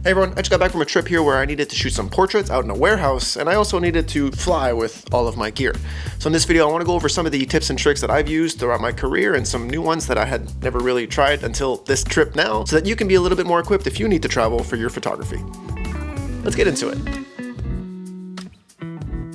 Hey everyone, I just got back from a trip here where I needed to shoot some portraits out in a warehouse, and I also needed to fly with all of my gear. So in this video, I want to go over some of the tips and tricks that I've used throughout my career and some new ones that I had never really tried until this trip now, so that you can be a little bit more equipped if you need to travel for your photography. Let's get into it.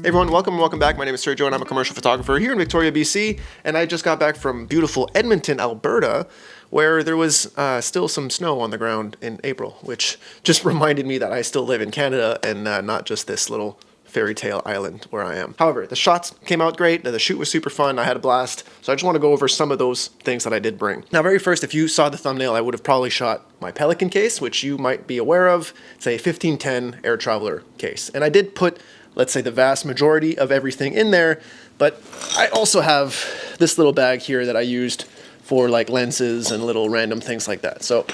Hey everyone, welcome back. My name is Sergio and I'm a commercial photographer here in Victoria, BC, and I just got back from beautiful Edmonton, Alberta, where there was still some snow on the ground in April, which just reminded me that I still live in Canada and not just this little fairy tale island where I am. However, the shots came out great, the shoot was super fun, I had a blast, so I just want to go over some of those things that I did bring. Now, very first, if you saw the thumbnail, I would have probably shot my Pelican case, which you might be aware of. It's a 1510 Air Traveler case, and I did put, let's say, the vast majority of everything in there, but I also have this little bag here that I used for like lenses and little random things like that. So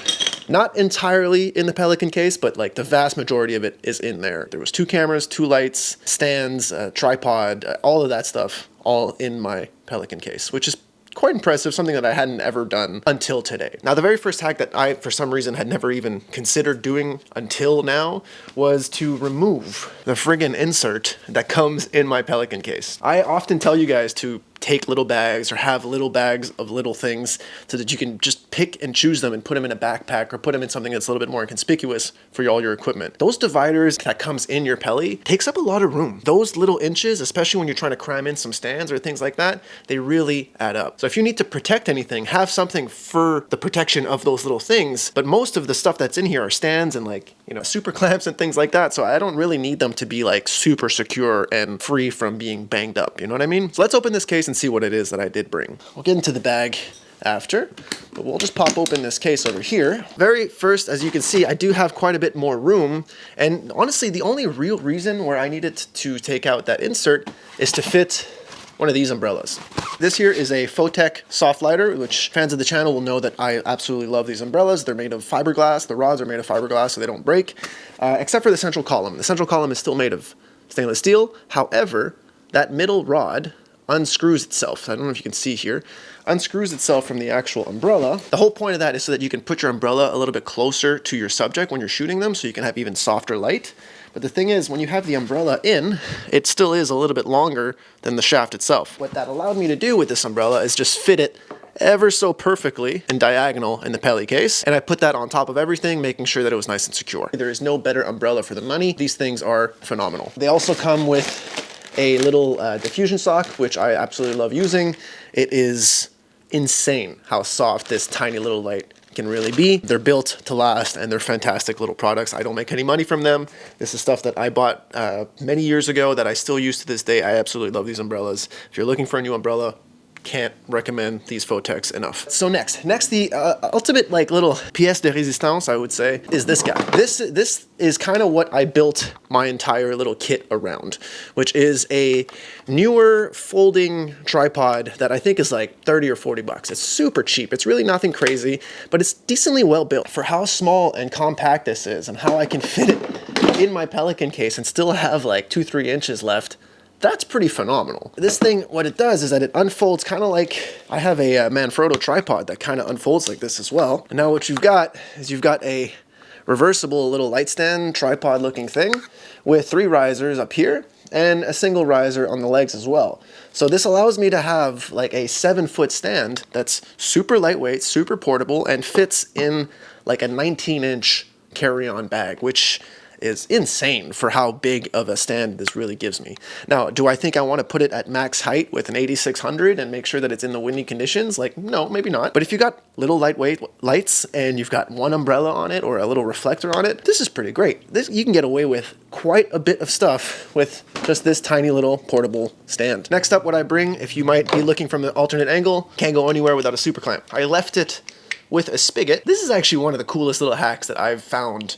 not entirely in the Pelican case, but like the vast majority of it is in there. There was 2 cameras, 2 lights, stands, tripod, all of that stuff, all in my Pelican case, which is quite impressive, something that I hadn't ever done until today. Now, the very first hack that I, for some reason, had never even considered doing until now was to remove the friggin' insert that comes in my Pelican case. I often tell you guys to take little bags or have little bags of little things so that you can just pick and choose them and put them in a backpack or put them in something that's a little bit more inconspicuous for all your equipment. Those dividers that comes in your Peli takes up a lot of room. Those little inches, especially when you're trying to cram in some stands or things like that, they really add up. So if you need to protect anything, have something for the protection of those little things. But most of the stuff that's in here are stands and like, you know, super clamps and things like that. So I don't really need them to be like super secure and free from being banged up. You know what I mean? So let's open this case and see what it is that I did bring. We'll get into the bag after, but we'll just pop open this case over here. Very first, as you can see, I do have quite a bit more room, and honestly, the only real reason where I needed to take out that insert is to fit one of these umbrellas. This here is a Photek Softlighter, which fans of the channel will know that I absolutely love these umbrellas. They're made of fiberglass. The rods are made of fiberglass, so they don't break, except for the central column. The central column is still made of stainless steel. However, that middle rod unscrews itself. I don't know if you can see here. Unscrews itself from the actual umbrella. The whole point of that is so that you can put your umbrella a little bit closer to your subject when you're shooting them, so you can have even softer light. But the thing is, when you have the umbrella in, it still is a little bit longer than the shaft itself. What that allowed me to do with this umbrella is just fit it ever so perfectly and diagonal in the Peli case, and I put that on top of everything, making sure that it was nice and secure. There is no better umbrella for the money. These things are phenomenal. They also come with a little diffusion sock, which I absolutely love using. It is insane how soft this tiny little light can really be. They're built to last, and they're fantastic little products. I don't make any money from them. This is stuff that I bought many years ago that I still use to this day. I absolutely love these umbrellas. If you're looking for a new umbrella, can't recommend these Photeks enough. So next the ultimate like little pièce de résistance, I would say, is this guy. This is kind of what I built my entire little kit around, which is a Neewer folding tripod that I think is like 30 or 40 bucks. It's super cheap. It's really nothing crazy, but it's decently well built for how small and compact this is and how I can fit it in my Pelican case and still have like 2-3 inches left. That's pretty phenomenal. This thing, what it does is that it unfolds kind of like, I have a Manfrotto tripod that kind of unfolds like this as well. And now what you've got is you've got a reversible little light stand tripod looking thing with 3 risers up here and a single riser on the legs as well. So this allows me to have like a 7-foot stand that's super lightweight, super portable, and fits in like a 19-inch carry-on bag, which is insane for how big of a stand this really gives me. Now, do I think I want to put it at max height with an 8600 and make sure that it's in the windy conditions? Like, no, maybe not. But if you got little lightweight lights and you've got one umbrella on it or a little reflector on it, this is pretty great. You can get away with quite a bit of stuff with just this tiny little portable stand. Next up, what I bring, if you might be looking from an alternate angle, can't go anywhere without a super clamp. I left it with a spigot. This is actually one of the coolest little hacks that I've found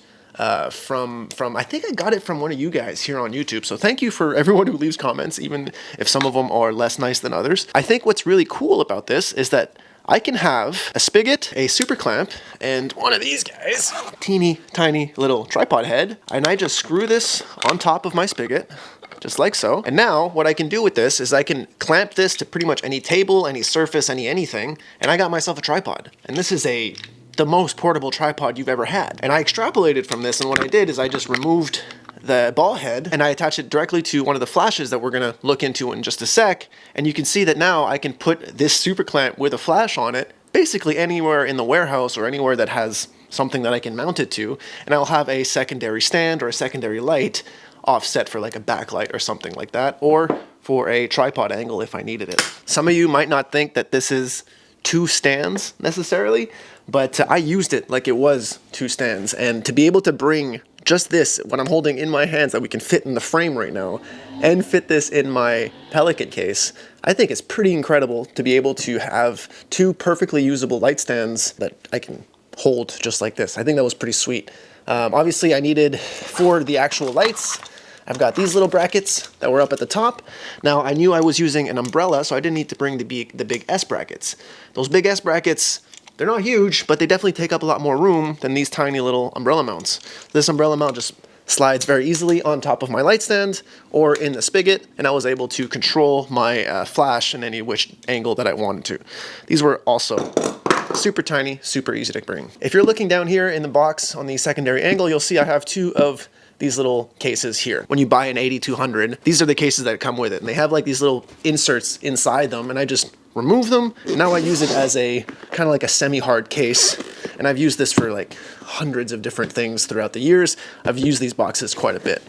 from I think I got it from one of you guys here on YouTube. So thank you for everyone who leaves comments, even if some of them are less nice than others. I think what's really cool about this is that I can have a spigot, a super clamp, and one of these guys, teeny tiny little tripod head, and I just screw this on top of my spigot, just like so. And now what I can do with this is I can clamp this to pretty much any table, any surface, anything, and I got myself a tripod. And this is a the most portable tripod you've ever had. And I extrapolated from this, and what I did is I just removed the ball head and I attached it directly to one of the flashes that we're gonna look into in just a sec. And you can see that now I can put this super clamp with a flash on it basically anywhere in the warehouse or anywhere that has something that I can mount it to, and I'll have a secondary stand or a secondary light offset for like a backlight or something like that, or for a tripod angle if I needed it. Some of you might not think that this is 2 stands necessarily, but I used it like it was 2 stands, and to be able to bring just this, what I'm holding in my hands that we can fit in the frame right now, and fit this in my Pelican case, I think it's pretty incredible to be able to have 2 perfectly usable light stands that I can hold just like this. I think that was pretty sweet. Obviously I needed, for the actual lights, I've got these little brackets that were up at the top. Now I knew I was using an umbrella, so I didn't need to bring the big S brackets. Those big S brackets, they're not huge, but they definitely take up a lot more room than these tiny little umbrella mounts. This umbrella mount just slides very easily on top of my light stand or in the spigot, and I was able to control my flash in any which angle that I wanted to. These were also super tiny, super easy to bring. If you're looking down here in the box on the secondary angle, you'll see I have 2 of these little cases here. When you buy an AD200, these are the cases that come with it, and they have like these little inserts inside them, and I just remove them. Now I use it as a kind of like a semi-hard case, and I've used this for like hundreds of different things throughout the years. I've used these boxes quite a bit.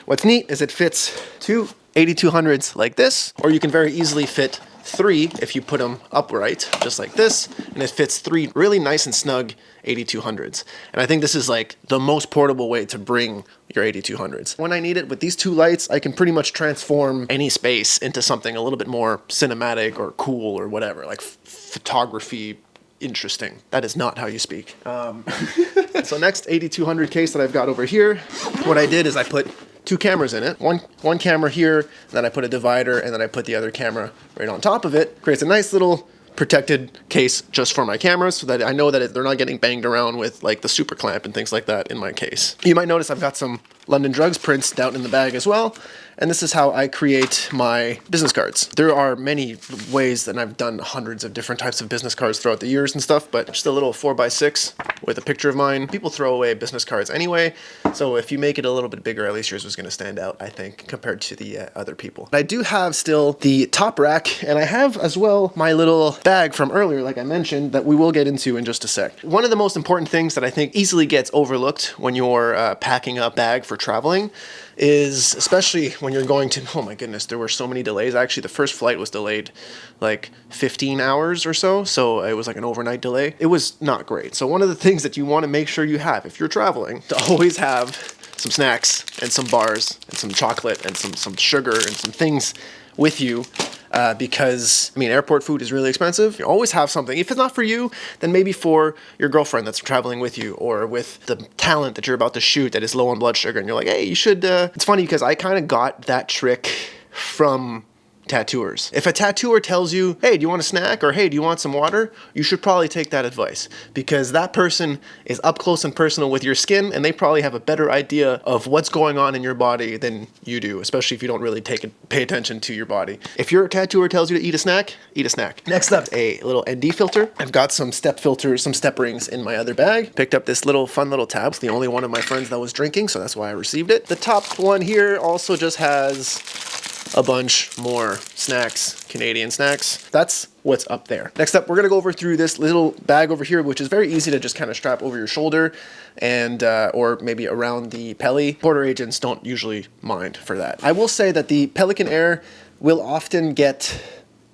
What's neat is it fits 2 AD200s like this, or you can very easily fit 3 if you put them upright, just like this, and it fits 3 really nice and snug AD200s. And I think this is like the most portable way to bring your AD200s. When I need it with these 2 lights, I can pretty much transform any space into something a little bit more cinematic or cool or whatever, like photography interesting. That is not how you speak. So next AD200 case that I've got over here, what I did is I put 2 cameras in it. One camera here, then I put a divider, and then I put the other camera right on top of it. Creates a nice little protected case just for my cameras, so that I know that they're not getting banged around with like the super clamp and things like that in my case. You might notice I've got some London Drugs prints down in the bag as well, and this is how I create my business cards. There are many ways that I've done hundreds of different types of business cards throughout the years and stuff, but just a little 4x6 with a picture of mine. People throw away business cards anyway, so if you make it a little bit bigger, at least yours was going to stand out, I think, compared to the other people. I do have still the top rack, and I have as well my little bag from earlier, like I mentioned, that we will get into in just a sec. One of the most important things that I think easily gets overlooked when you're packing a bag for traveling is, especially when you're going to, oh my goodness, there were so many delays. Actually, the first flight was delayed like 15 hours or so, so it was like an overnight delay. It was not great. So one of the things that you want to make sure you have if you're traveling, to always have some snacks and some bars and some chocolate and some sugar and some things with you. Because, I mean, airport food is really expensive. You always have something. If it's not for you, then maybe for your girlfriend that's traveling with you, or with the talent that you're about to shoot that is low on blood sugar, and you're like, hey, you should, it's funny because I kind of got that trick from tattooers. If a tattooer tells you, hey, do you want a snack, or hey, do you want some water, you should probably take that advice, because that person is up close and personal with your skin, and they probably have a better idea of what's going on in your body than you do, especially if you don't really pay attention to your body. If your tattooer tells you to eat a snack, eat a snack. Next up, a little ND filter. I've got some step filters, some step rings in my other bag. Picked up this little fun little tab. It's the only one of my friends that was drinking, so that's why I received it. The top one here also just has a bunch more snacks, Canadian snacks. That's what's up there. Next up, we're gonna go over through this little bag over here, which is very easy to just kind of strap over your shoulder and or maybe around the Peli. Border agents don't usually mind for that. I will say that the Pelican Air will often get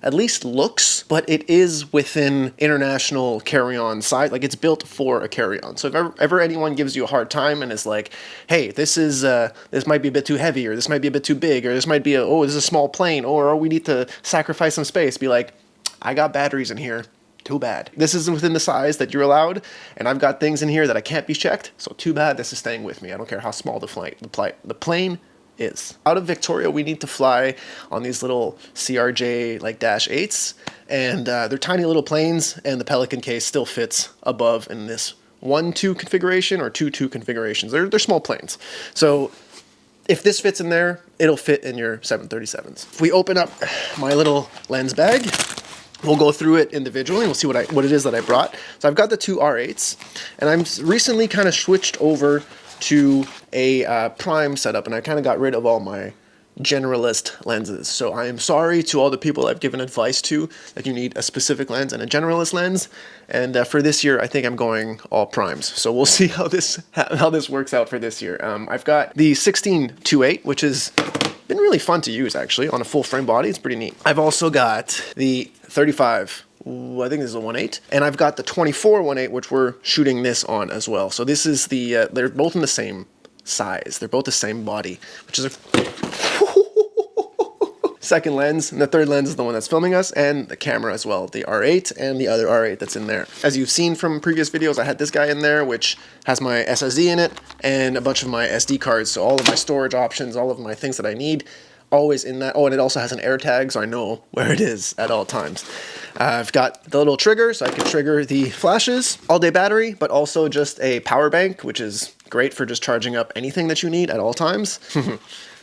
at least looks, but it is within international carry-on size. Like, it's built for a carry-on. So if ever anyone gives you a hard time and is like, hey, this might be a bit too heavy, or this might be a bit too big, or this might be this is a small plane, or we need to sacrifice some space, be like, I got batteries in here. Too bad. This isn't within the size that you're allowed, and I've got things in here that I can't be checked, so too bad this is staying with me. I don't care how small the plane is. Out of Victoria, we need to fly on these little CRJ like Dash 8s, and they're tiny little planes, and the Pelican case still fits above in this 1-2 configuration or 2-2 configurations. They're small planes. So if this fits in there, it'll fit in your 737s. If we open up my little lens bag, We'll go through it individually and we'll see what it is that I brought. So I've got the two R8s, and I'm recently kind of switched over to a prime setup, and I kind of got rid of all my generalist lenses. So I am sorry to all the people I've given advice to that you need a specific lens and a generalist lens. And for this year, I think I'm going all primes. So we'll see how this works out for this year. I've got the 16-2.8, which has been really fun to use actually on a full frame body. It's pretty neat. I've also got the 35. I think this is a 1.8, and I've got the 24 1.8, which we're shooting this on as well. So this is the they're both in the same size. They're both the same body, which is a second lens, and the third lens is the one that's filming us, and the camera as well, the R8 and the other R8 that's in there. As you've seen from previous videos, I had this guy in there, which has my SSD in it and a bunch of my SD cards, so all of my storage options, all of my things that I need, always in that. Oh, and it also has an air tag, so I know where it is at all times. I've got the little trigger, so I can trigger the flashes, all-day battery, but also just a power bank, which is great for just charging up anything that you need at all times.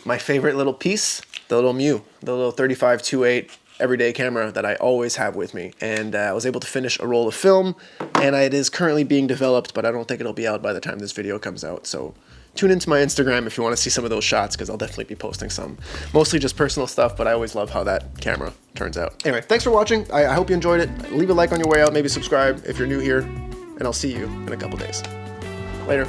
My favorite little piece, the little Mew, the little 35-2.8 everyday camera that I always have with me. And I was able to finish a roll of film, and it is currently being developed, but I don't think it'll be out by the time this video comes out. So tune into my Instagram if you want to see some of those shots, because I'll definitely be posting some. Mostly just personal stuff, but I always love how that camera turns out. Anyway, thanks for watching. I hope you enjoyed it. Leave a like on your way out, maybe subscribe if you're new here, and I'll see you in a couple days. Later.